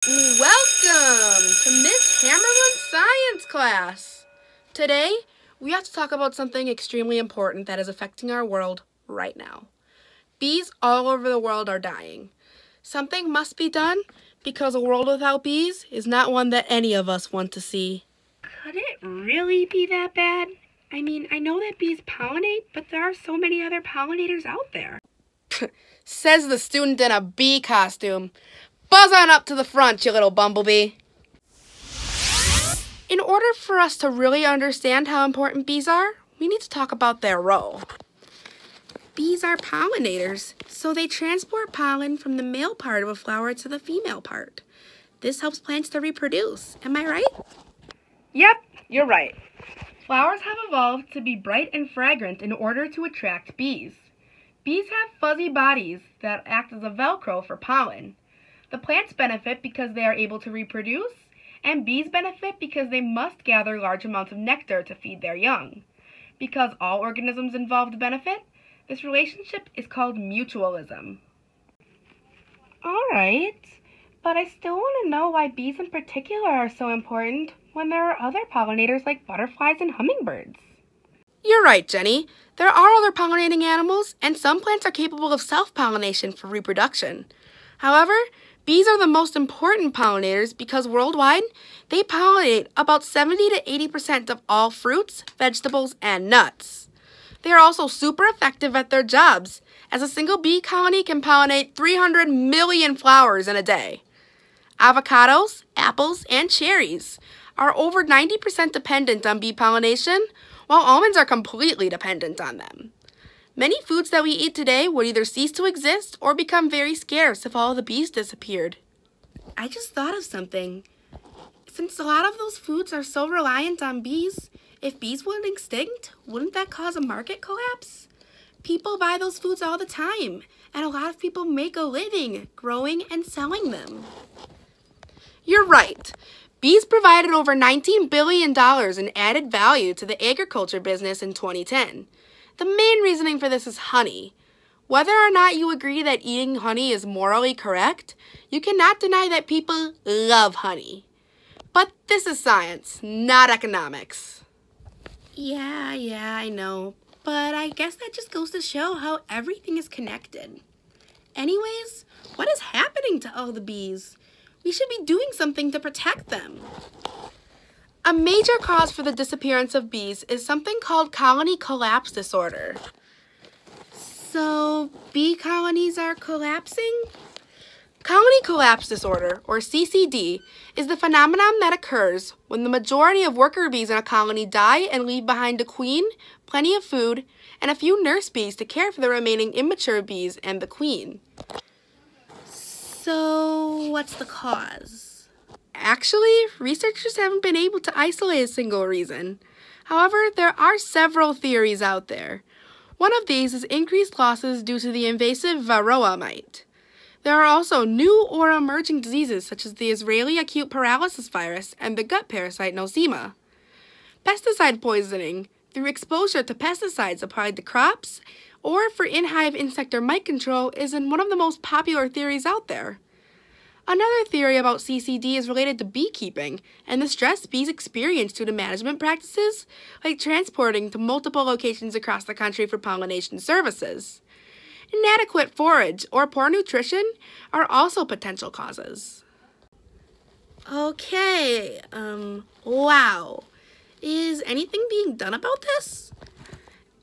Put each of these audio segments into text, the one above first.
Welcome to Miss Hammarlund's science class. Today, we have to talk about something extremely important that is affecting our world right now. Bees all over the world are dying. Something must be done because a world without bees is not one that any of us want to see. Could it really be that bad? I mean, I know that bees pollinate, but there are so many other pollinators out there. Says the student in a bee costume. Buzz on up to the front, you little bumblebee. In order for us to really understand how important bees are, we need to talk about their role. Bees are pollinators, so they transport pollen from the male part of a flower to the female part. This helps plants to reproduce. Am I right? Yep, you're right. Flowers have evolved to be bright and fragrant in order to attract bees. Bees have fuzzy bodies that act as a Velcro for pollen. The plants benefit because they are able to reproduce, and bees benefit because they must gather large amounts of nectar to feed their young. Because all organisms involved benefit, this relationship is called mutualism. Alright, but I still want to know why bees in particular are so important when there are other pollinators like butterflies and hummingbirds. You're right, Jenny. There are other pollinating animals, and some plants are capable of self-pollination for reproduction. However, bees are the most important pollinators because worldwide, they pollinate about 70 to 80% of all fruits, vegetables, and nuts. They are also super effective at their jobs, as a single bee colony can pollinate 300 million flowers in a day. Avocados, apples, and cherries are over 90% dependent on bee pollination, while almonds are completely dependent on them. Many foods that we eat today would either cease to exist or become very scarce if all the bees disappeared. I just thought of something. Since a lot of those foods are so reliant on bees, if bees went extinct, wouldn't that cause a market collapse? People buy those foods all the time, and a lot of people make a living growing and selling them. You're right. Bees provided over $19 billion in added value to the agriculture business in 2010. The main reasoning for this is honey. Whether or not you agree that eating honey is morally correct, you cannot deny that people love honey. But this is science, not economics. Yeah, I know. But I guess that just goes to show how everything is connected. Anyways, what is happening to all the bees? We should be doing something to protect them. A major cause for the disappearance of bees is something called colony collapse disorder. So, bee colonies are collapsing? Colony collapse disorder, or CCD, is the phenomenon that occurs when the majority of worker bees in a colony die and leave behind a queen, plenty of food, and a few nurse bees to care for the remaining immature bees and the queen. So, what's the cause? Actually, researchers haven't been able to isolate a single reason. However, there are several theories out there. One of these is increased losses due to the invasive varroa mite. There are also new or emerging diseases such as the Israeli acute paralysis virus and the gut parasite nosema. Pesticide poisoning through exposure to pesticides applied to crops or for in-hive insect or mite control is one of the most popular theories out there. Another theory about CCD is related to beekeeping and the stress bees experience due to management practices, like transporting to multiple locations across the country for pollination services. Inadequate forage or poor nutrition are also potential causes. Okay, wow. Is anything being done about this?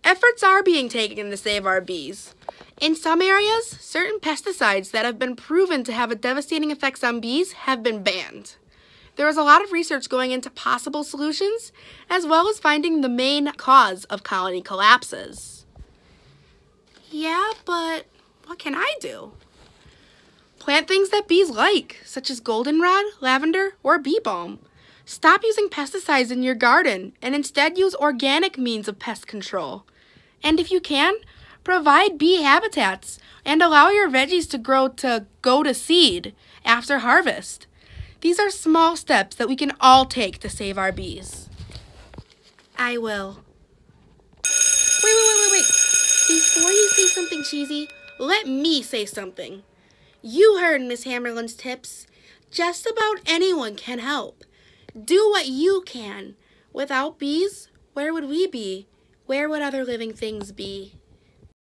Efforts are being taken to save our bees. In some areas, certain pesticides that have been proven to have devastating effects on bees have been banned. There is a lot of research going into possible solutions, as well as finding the main cause of colony collapses. Yeah, but what can I do? Plant things that bees like, such as goldenrod, lavender, or bee balm. Stop using pesticides in your garden and instead use organic means of pest control. And if you can, provide bee habitats and allow your veggies to go to seed after harvest. These are small steps that we can all take to save our bees. I will. Wait. Before you say something cheesy, let me say something. You heard Miss Hammarlund's tips. Just about anyone can help. Do what you can. Without bees, where would we be? Where would other living things be?